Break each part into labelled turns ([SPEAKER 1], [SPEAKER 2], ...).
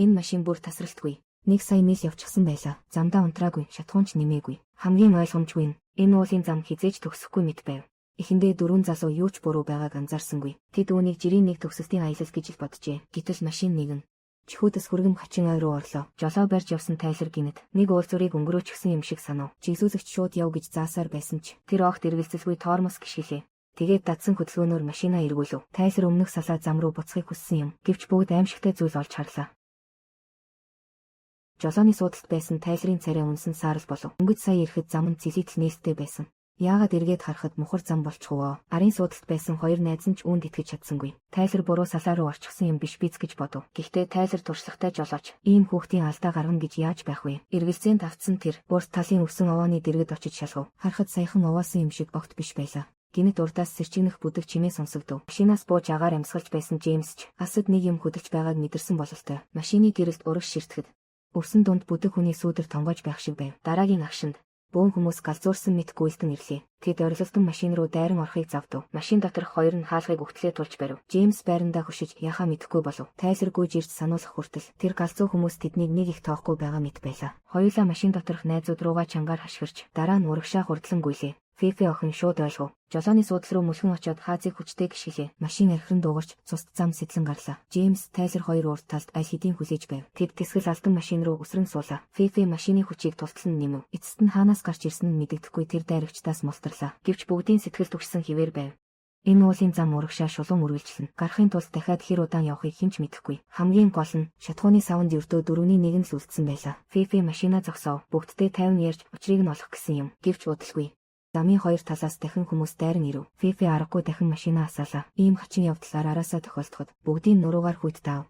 [SPEAKER 1] Энэ машин бүр тасралтгүй. 1 сая миль явчихсан байлаа. Замдаа унтраагүй, шатхуунч нэмээгүй. Хамгийн ойлгомжгүй нь энэ уулын зам хизээж төгсөхгүй мэт байв. Эхэндээ 4 залуу юу ч буруу байгааг анзаарсангүй. Тэд үүнийг жирийн нэг төгсөлтийн аялал гэж л боджээ. Гэтэл машин нэгэн чихүүдс хүргэм хачин ой руу орлоо. Жолоо барьж явсан тайлэр гинэт нэг уулзуурыг өнгөрөөчихсөн юм шиг санав. Жигсүүлэгч шууд яв гэж заасаар байсан ч тэр огт эргэлзэлгүй тормоз гიშгэлээ. Тэгээд дадсан хөдөлгөөнөөр машинаа эргүүлв. Тайлэр өмнөх салаа зам руу буцахыг хүссэн юм. Гэвч бүгд аимшигтай зүйл олж харлаа. Жолооны суудалд байсан тайлрын царай унсан саарл болов. Өнгөж сая ирэхэд зам нь цэлийтэл нээлттэй байсан. Яагаад эргээд харахад мухар зам болчихвоо. Арын суудалд байсан 2 найз нь ч үүнд итгэж чадсангүй. Тайлэр буруу салаа руу орчихсон юм биш биз гэж бодов. Гэхдээ тайлэр туршлагатай жолооч ийм хүүхдийн алдаа гаргана гэж яаж байх вэ? Эргэлзээнд автсан тэр бурс талын өвсөн овооны дэргэд очиж шалгав. Харахад саяхан овоосон юм шиг огт биш байлаа. Гинэт урдаас сэрчигнэх бүдэг чимээ сонсогдов. Машинаас бууж агаар амьсгалж байсан Джеймс ч асад нэг юм хөдөлж байгааг мэдэрсэн бололтой. Машины гэрэлд урагш ширтгэд өвсөн дунд бүдэг хүний сүүдэр тонгож байх шиг байв. Дараагийн агшинд бөөн хүмүүс галзуурсан мэт гүйлтэн ирлээ. Тэд орилолтон машин руу дайран орохыг завдав. Машин доторх 2 нь хаалгыг өгтлээ тулж барив. Джеймс байрандаа хөшиж яхаа мэдэхгүй болов. Тайлэргүйж ирж сануулах хүртэл тэр галзуу хүмүүс тэднийг нэг их тоохгүй байгаа мэт байлаа. Хоёулаа машин доторх найзууд руугаа чангаар хашгирч дараа нь урагшаа хурдлан гүйлээ. Фифи охин шууд ойлгов. Жолооны суудлал руу мөлхөн очоод хаазыг хүчтэй гიშгэлээ. Машин архиран дуугарч цус зам сэтлэн гарлаа. Джеймс тайлэр 2 урд талд аль хэдийн хүлээж байв. Тэд тэсгэл алдан машин руу өсрөн суулаа. Фифи машины хүчийг тултлан нэмэв. Эцэст нь хаанаас гарч ирсэн нь мэдэгдэхгүй тэр дайрагчдаас мултарлаа. Гэвч бүгдийн сэтгэл түгшсэн хിവэр байв. Энэ уулын зам урагшаа шулуун үргэлжлэн. Гарахын тулд дахиад хэр удаан явахыг хэн ч мэдэхгүй. Хамгийн гол нь шатхууны савнд өртөө 4-ний 1 нь л үлдсэн байлаа. Фифи машинаа зогсов. Бүгдтэй тайван ярьж учрыг нь олох гэсэн юм. Гэвч удалгүй. Замын 2 талаас дахин хүмүүс дайран ирэв. Фифи аргагүй дахин машинаа асаалаа. Ийм хачин явдлаар араасаа тохиолдоход бүгдийн нуруугаар хүйт таав.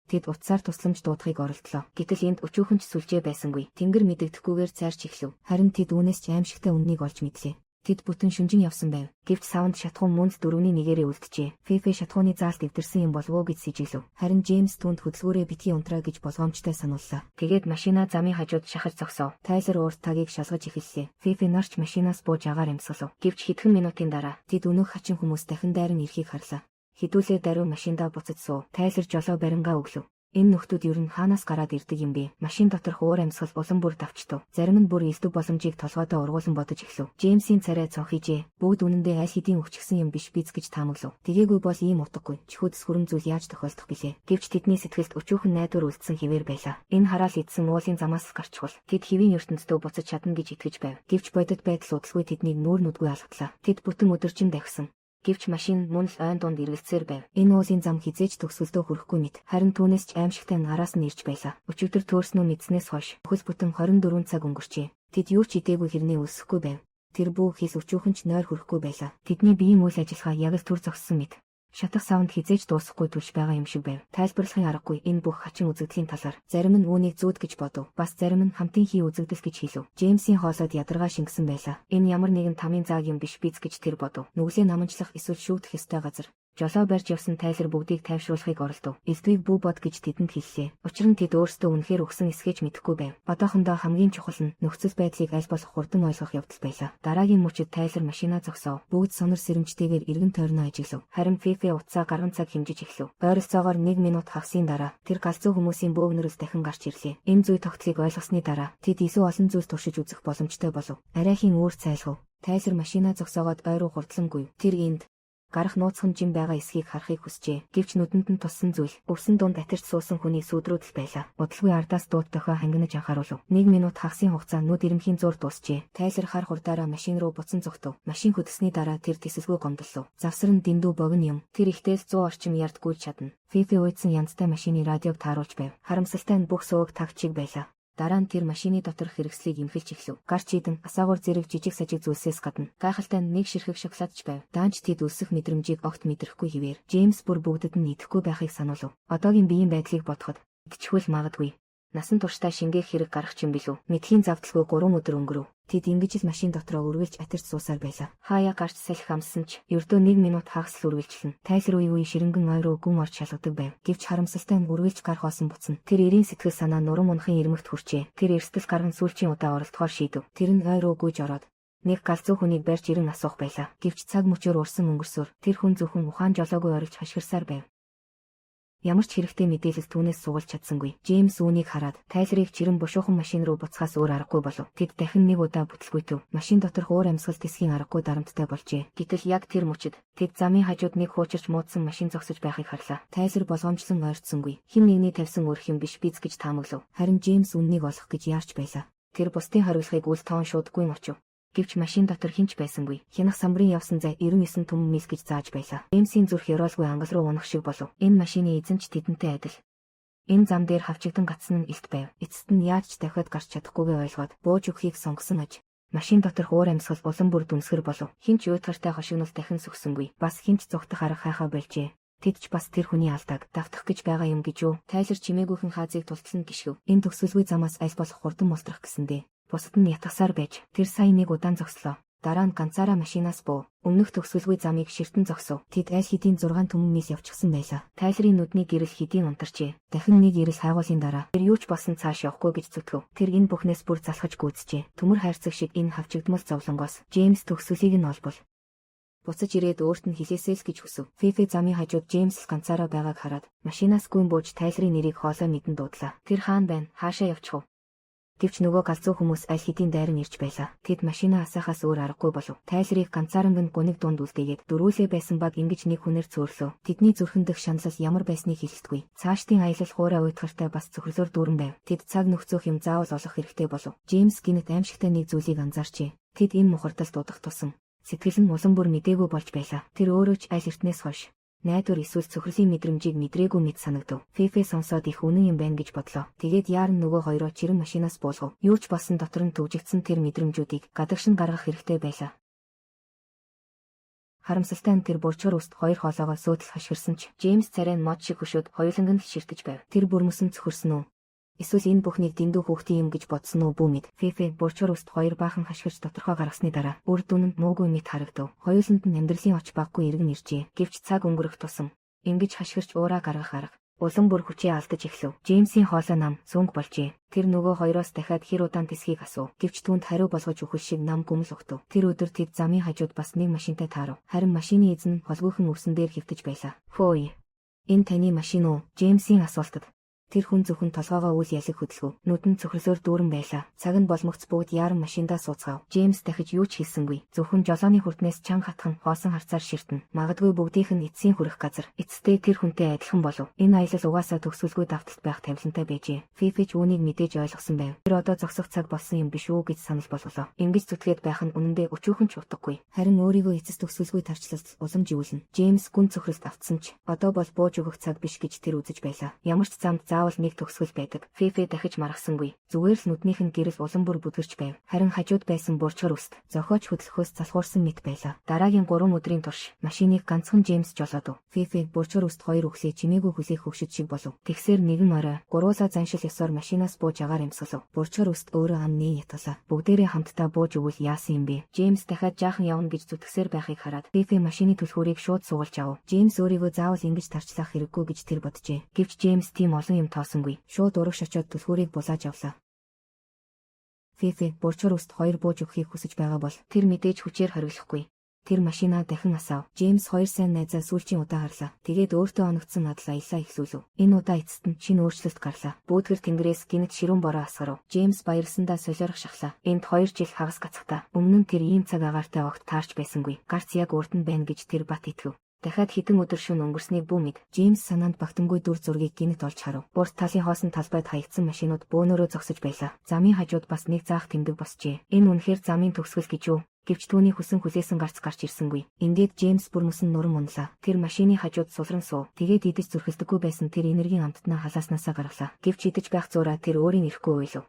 [SPEAKER 1] Тэд утсаар тусламж дуудахыг оролдлоо. Гэтэл энд өчүүхэн ч сүлжээ байсангүй. Тэнгэр мэдэгдэхгүйгээр цайрч эхлэв. Харин тэд үүнээс ч аимшигтай үннийг олж мэдлээ. Тэд бүтэн шүнжин явсан байв. Гэвч савнд шатхуун мөнд 4-ний 1-ээрээ үлджээ. Фифи шатхууны заалт эвдэрсэн юм болов уу гэж сэжиглэв. Харин Джеймс түнд хөдөлгөөрөө битгий унтраа гэж болгоомжтой санууллаа. Тэгээд машинаа замын хажууд шахаж зогсов. Тайлэр уурт тагийг шалгаж эхэллээ. Фифи нарч машинаас бууж агаар амьсгалав. Гэвч хэдхэн минутын дараа тэд өнөөх хачин хүмүүс дахин дайран ирэхийг харлаа. Хідүүлээ даруй машиндаа буцаж суув. Тайлэр жолоо барингаа өглөв. Энэ нөхдүүд ер нь хаанаас гараад ирдэг юм бэ? Машин доторх уур амьсгал улам бүр давчтав. Зарим нь бүр элдв боломжийг толгойдоо ургуулсан бодож эхлэв. Джеймсийн царай цонхижээ. Бүгд үнэндээ аль хэдийн өвчгсөн юм биш биз гэж таамаглав. Тэгээгүй бол ийм утгагүй. Чихүүдс хүрэн зүйл яаж тохиолдох билээ? Гэвч тэдний сэтгэлд өчүүхэн найдвар үлдсэн хിവэр байлаа. Энэ хараал идсэн уулын замаас гарчвал тэд хэвийн ертөнцийн буцаж чадна гэж итгэж байв. Гэвч бодит байдал удалгүй тэднийг нүүр нүдгүй алгатлаа. Тэд бүтэн өдөржин давхсан. Гэвч машин мөн л ойн дунд эргэлцээр байв. Энэ уулын зам хизээж төгсгөлдөө хүрэхгүй мэт. Харин түүнээс ч аимшигтай нараас нь ирж байлаа. Өчигдөр төөрснөө мэдснээс хойш хөл бүтэн 24 цаг өнгөрчээ. Тэд юу ч идээгүй хэрнээ өсөхгүй байв. Тэр бүх хис өчүүхэн ч нойр хүрэхгүй байлаа. Тэдний биеийн үйл ажиллагаа яг л түр зогссон мэт. Шатах савнд хизээж дуусахгүй түлш байгаа юм шиг байв. Тайлбарлахын аргагүй энэ бүх хачин үзэгдлийн талаар зарим нь үүнийг зүүд гэж бодов. Бас зарим нь хамтын хий үзэгдэл гэж хэлв. Джеймсийн хоолойд ядаргаа шингэсэн байлаа. Энэ ямар нэгэн тамийн зааг юм биш биз гэж тэр бодов. Нүглээ наманчлах эсвэл шүүгдэх ёстой газар. Жолоо барьж явсан тайлэр бүгдийг тайвшруулахыг оролдов. Элдвийг бүү бод гэж тэдэнд хэллээ. Учир нь тэд өөрсдөө үнэхээр өгсөн эсгэж мэдэхгүй байв. Одоохондоо хамгийн чухал нь нөхцөл байдлыг аль болох хурдан ойлгох явдал байлаа. Дараагийн мөчид тайлэр машинаа зогсов. Бүгд сонор сэрэмжтэйгээр эргэн тойрноо ажиглав. Харин Фифи утсаа гарган цаг хэмжиж эхлэв. Ойролцоогоор 1 минут хагасын дараа тэр галзуу хүмүүсийн бөөгнөрөөс дахин гарч ирлээ. Энэ зүй тогтолцоог ойлгосны дараа тэд илүү олон зүйл туршиж үзэх боломжтой болов. Арайхийн үүр цайлгав. Тайлэр машинаа зогсоогоод ой руу хурдлангүй. Тэр энд гарах нууцхан жим байгаа эсхийг харахыг хүсжээ. Гэвч нүдэнд нь туссан зүйл өвсөн дунд атирч суусан хүний сүдрүүдэл байлаа. Удалгүй ардаас дууд дохио хангинаж анхааруулв. 1 минут хагасан хугацаа нүд ирэмхийн зур дуусчээ. Тайлэр хар хурдаараа машин руу буцан зогтов. Машин хөдөсний дараа тэр тэсэлгүй гомдлоо. Завсран дэндүү богино юм. Тэр ихтэйс 100 орчим ярд гүйж чадна. Фифи уйдсан янзтай машины радиог тааруулж байв. Харамсалтай нь бүх сууг тагчиг байлаа. Дараа нь тэр машины доторх хэрэгслийг имхэлж эхлэв. Гарч идэн асаагуур зэрэг жижиг сажиг зүйлсээс гадна гайхалтай нэг ширхэг шоколадч байв. Даанч тэд өсөх мэдрэмжийг огт мэдрэхгүй хിവэр. Джеймс бүр бүгдэд нь идэхгүй байхыг сануулв. Одоогийн биеийн байдлыг бодоход идчихвэл магадгүй насан туршдаа шингээх хэрэг гарах ч юм билүү. Мэдхийн завдалгүй 3 өдөр өнгөрөв. Тэд ингэж л машин дотроо үргэлж атирч суусаар байлаа. Хаяа гарч салхи амссан ч ердөө 1 минут хагас л үргэлжлэн. Тайлэр үе ширэнгэн ой руу гүм орж шалгадаг байв. Гэвч харамсалтай нь үргэлж гар хоосон буцна. Тэр эрийн сэтгэл санаа нурам унахын ирмэгт хүрчээ. Тэр эрсдэл гарган сүүлчийн удаа оролдохоор шийдэв. Тэр нь ой руу гүйж ороод нэг галзуу хүнийг барьж ирэн асуух байлаа. Гэвч цаг мөчөөр урсан өнгөрсөөр тэр хүн зөвхөн ухаан жолоогүй орилж хашгирсаар байв. Ямар ч хэрэгтэй мэдээлэл түүнээс суулж чадсангүй. Джеймс үүнийг хараад тайлрыг чирэн бушуухан машин руу буцахаас өөр аргагүй болов. Тэд дахин нэг удаа бүтэлгүйтэв. Машин доторх уур амьсгал тэсгийн аргагүй дарамттай болжээ. Гэтэл яг тэр мөчид тэд замын хажууд нэг хуучирч муудсан машин зогсож байхыг харлаа. Тайлр болгоомжлон ойртсонгүй. Хэн нэгний тавьсан өрх юм биш биз гэж таамаглав. Харин Джеймс үннийг олох гэж яарч байлаа. Тэр бусдын хариулахыг үл тоон шуудгүй очив. Гэвч машин дотор хинч байсангүй. Хянах самбарын явсан зай 99 түмэн мис гэж зааж байлаа. Джеймсийн зүрх ёроолгүй ангал руу унах шиг болов. Энэ машины эзэн ч тэдэнтэй адил. Энэ зам дээр хавчигдан гацсан нь илт байв. Эцэст нь яаж ч дахиад гарч чадахгүйгээ ойлгоод бууж өгөхийг сонгосон аж. Машин доторх уур амьсгал улам бүр дүнсгэр болов. Хинч уйтгартай хошигнол дахин сүгсэнгүй. Бас хинч зүгтах арга хайхаа болжээ. Тэд ч бас тэр хүний алдааг давтах гэж байгаа юм гэж юу? Тайлр чимээгүйхэн хаазыг тултлан гიშгэв. Энэ төгсөлгүй замаас аль болох хурдан мултрах гэсэндээ. Бусад нь ятгасаар байж тэр сая нэг удаан зогслоо. Дараа нь ганцаараа машинаас буу. Өмнөх төгсөлгүй замыг ширтэн зогсов. Тэд аль хэдийн 6 түмэн мис явчихсан байлаа. Тайлрын нүдний гэрэл хэдийн унтарчээ. Дахин нэг ирэл хайгуулын дараа тэр юу ч болсон цааш явахгүй гэж зүтгэв. Тэр энэ бүхнээс бүр залхаж гүйцжээ. Төмөр хайрцаг шиг энэ хавчигдмал зовлонгоос Джеймс төгсөлийг нь олбол буцаж ирээд өөрт нь хэлээсэй л гэж хүсв. Фифи замын хажууд Джеймс ганцаараа байгааг хараад машинаас гүйн бууж Тайлрын нэрийг хоолой мэдэн дуудлаа. Тэр хаана байна? Хаашаа явчих вэ? Гэвч нөгөө галзуу хүмүүс аль хэдийн дайран ирж байлаа. Тэд машинаа асаахаас өөр аргагүй болов. Тайлрыг ганцаарнг нь гуниг дунд үлдээгээд дөрвөлээ байсан баг ингэж нэг хүнээр цөөрлөө. Тэдний зүрхэн дэх шаналл ямар байсныг хэлэлтгүй. Цаашдын аялал хуурай уйтгартай бас цөхрлөөр дүүрэн байв. Тэд цаг нөхцөх юм заавал олох хэрэгтэй болов. Джеймс гинэт аимшигтай нэг зүйлийг анзаарчээ. Тэд энэ мухардалд дуудах тусам сэтгэл нь улам бүр мдээгүй болж байлаа. Тэр өөрөө ч аль эртнээс хойш найдвар эсвэл цөхрөлийн мэдрэмжийг мэдрээгүй мэд санагдав. Фифе сонсоод их үнэн юм байна гэж бодлоо. Тэгээд яарн нөгөө хоёроо чирэн машинаас буулгав. Юу ч болсон дотор нь төвжигдсэн тэр мэдрэмжүүдийг гадагшин гаргах хэрэгтэй байлаа. Харамсалтай нь тэр бурчуур үст хоёр хоолоогоо сөөдөл хашгирсан ч Джеймс царай нь мод шиг хөшөөд хоёуланг нь ширтэж байв. Тэр бүрмөсөн цөхөрсөн үү? Эсвэл энэ бүхнийг дэндүү хүүхдийн юм гэж бодсон уу бүү мэд. Фифе бурчуур үст хоёр баахан хашгирч доторхоо гаргасны дараа үр дүн нь муугүй мэд харагдав. Хоёуланд нь амьдралын оч баггүй иргэн иржээ. Гэвч цаг өнгөрөх тусам ингэж хашгирч уураа гаргах арга улам бүр хүчээ алдаж эхлэв. Джеймсийн хоолой нам сүнг болжээ. Тэр нөгөө хоёроос дахиад хэр удаан тэсхийг асуув. Гэвч түүнд хариу болгож өгөх шиг нам гүмэл өгтөв. Тэр өдөр тэд замын хажууд бас нэг машинтай таарав. Харин машины эзэн холгүйхэн өвсөн дээр хэвтэж байлаа. Хөөе. Энэ таны машин уу? Джеймсийн асуултад тэр хүн зөвхөн толгоогоо үл ялэг хөдөлгөв. Нүдэн цөхрөлөөр дүүрэн байлаа. Цаг нь болмогц бүгд яаран машиндаа сууцгаав. Джеймс дахиж юу ч хэлсэнгүй. Зөвхөн жолооны хүртнээс чанга хатхан хоосон харцаар ширтэн. Магадгүй бүгдийнх нь эцсийн хүрэх газар. Эцэстээ тэр хүнтэй адилхан болов. Энэ аялал угаасаа төгсөлгүй давталт байх тавилантай байжээ. Фифич үүнийг мэдээж ойлгосон байв. Тэр одоо зогсох цаг болсон юм биш үү гэж санал болголоо. Ингэж зүтгээд байх нь үнэндээ өчүүхэн ч утгагүй. Харин өөрийгөө эцэс төгсөлгүй тарчлалт улам живүүлнэ. Джеймс гүн цөхрөлт автсан ч одоо бол бууж өгөх цаг биш гэж тэр үзэж байлаа. Ямар ч замд заавал нэг төгсгөл байдаг. Фифе дахиж маргасангүй. Зүгээр л нүднийх нь гэрэл улам бүр бүдгэрч байв. Харин хажууд байсан бурчгар үст зохиоч хөдлөхөөс залхуурсан мэт байлаа. Дараагийн 3 өдрийн турш машиныг ганцхан Джеймс жолоодов. Фифе бурчгар үст 2 өглөө чимээгүй хүлээх хөвшөд шиг болов. Тэгсээр нэгэн орой гуруула заншил ёсоор машинаас бууж агаар эмсгэлв. Бурчгар үст өөрөө амны ятгалаа. Бүгдээрээ хамтдаа бууж өгвөл яасан юм бэ? Джеймс дахиад жаахан явна гэж зүтгэсээр байхыг хараад Фифе машины түлхүүрийг шууд суулж авав. Джеймс өөрийгөө заавал ингэж тарчлах хэрэггүй гэж тэр боджээ. Гэвч Джеймс тийм олон юм тоосонгүй. Шууд урагш очоод түлхүүрийг булааж авлаа. Фифе бурчгар үст 2 бууж өгөхийг хүсэж байгаа бол тэр мэдээж хүчээр хориглохгүй. Тэр машинаа дахин асаав. Джеймс 2 сайн найзаа сүүлчийн удаа харлаа. Тэгээд өөртөө оногдсон адал аяллаа эхлүүлв. Энэ удаа эцэст нь шинэ өөрчлөлт гарлаа. Бүүдгэр тэнгэрээс гинэт ширүүн бороо асгарав. Джеймс баярлсандаа солиорох шахлаа. Энд 2 жил хагас гацхтаа. Өмнө нь тэр ийм цаг агаартай огт таарч байсангүй. Гарц яг урд нь байна гэж тэр бат итгэв. Дахиад хэдэн өдөр шөнө өнгөрснийг бүү мэд. Джеймс санаанд багтамгүй дүр зургийг гинэт олж харав. Урд талын хоосон талбайд хаягдсан машинууд бөөнөрөө зогсож байлаа. Замын хажууд бас нэг заах тэмдэг босчээ. Энэ үнэхээр замын төгсгөл гэж юу? Гэвч түүний хүсэн хүлээсэн гарц гарч ирсэнгүй. Ингээд Джеймс бүрмөсөн нуран унлаа. Тэр машины хажууд сулран суув. Тэгээд идэж зүрхэлдэггүй байсан тэр энергийн амттнаа халааснасаа гаргалаа. Гэвч идэж байх зураа тэр өөрийн ирэхгүй уйлав.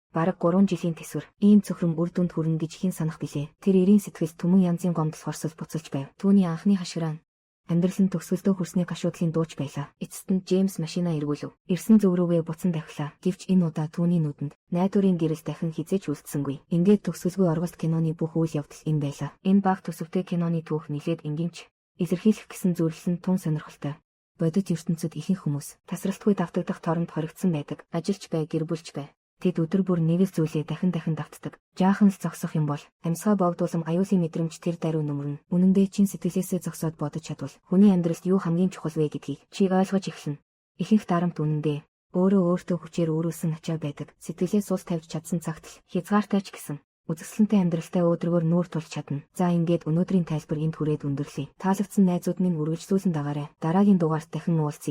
[SPEAKER 1] Бараг 3 жилийн тэсвэр ийм цөхрөм үр дүнд хүрнэ гэж хэн санах билээ. Тэр эрийн сэтгэл түмэн янзын гомдол хорсол буцалж байв. Түүний анхны хашгираа амьдрал нь төгсгөлдөө хүрсний гашуудлын дууч байлаа. Эцэст нь Джеймс машинаа эргүүлв. Ирсэн зөв рүүгээ буцан давхлаа. Гэвч энэ удаа түүний нүдэнд найдварын гэрэл дахин хизээч үлдсэнгүй. Ингээд төгсгөлгүй орголт киноны бүх үйл явдал энэ байлаа. Энэ бага төсөвтэй киноны түүх нэлээд энгийнч илэрхийлэх гэсэн зөвлөл нь тун сонирхолтой. Бодит ертөнцид ихэнх хүмүүс тасралтгүй давтагдах торонд хоригдсан байдаг. Ажилч бай, гэр бүлч бай. Тэд өдөр бүр нэг л зүйлээ дахин давтдаг. Жаахан л зогсох юм бол амьсгаа богдуулсан аюулын мэдрэмж тэр даруй нөмөрнө. Үнэн дээр чин сэтгэлээсээ зогсоод бодож чадвал хүний амьдралд юу хамгийн чухал вэ гэдгийг чи ойлгож эхэлнэ. Ихэнх дарамт үнэндээ өөрөө өөртөө хүчээр өөрөөсөн ачаа байдаг. Сэтгэлээ сул тавьж чадсан цагт л хязгаартай ч гэсэн үзэсгэлэнтэй амьдралтай өөдрөгөр нүүр тулж чадна. За ингээд өнөөдрийн тайлбар энд хүрээд өндөрлөе. Таалагдсан найзууд минь үргэлжлүүлэн дагаарай. Дараагийн дугаарт дахин уулзъя.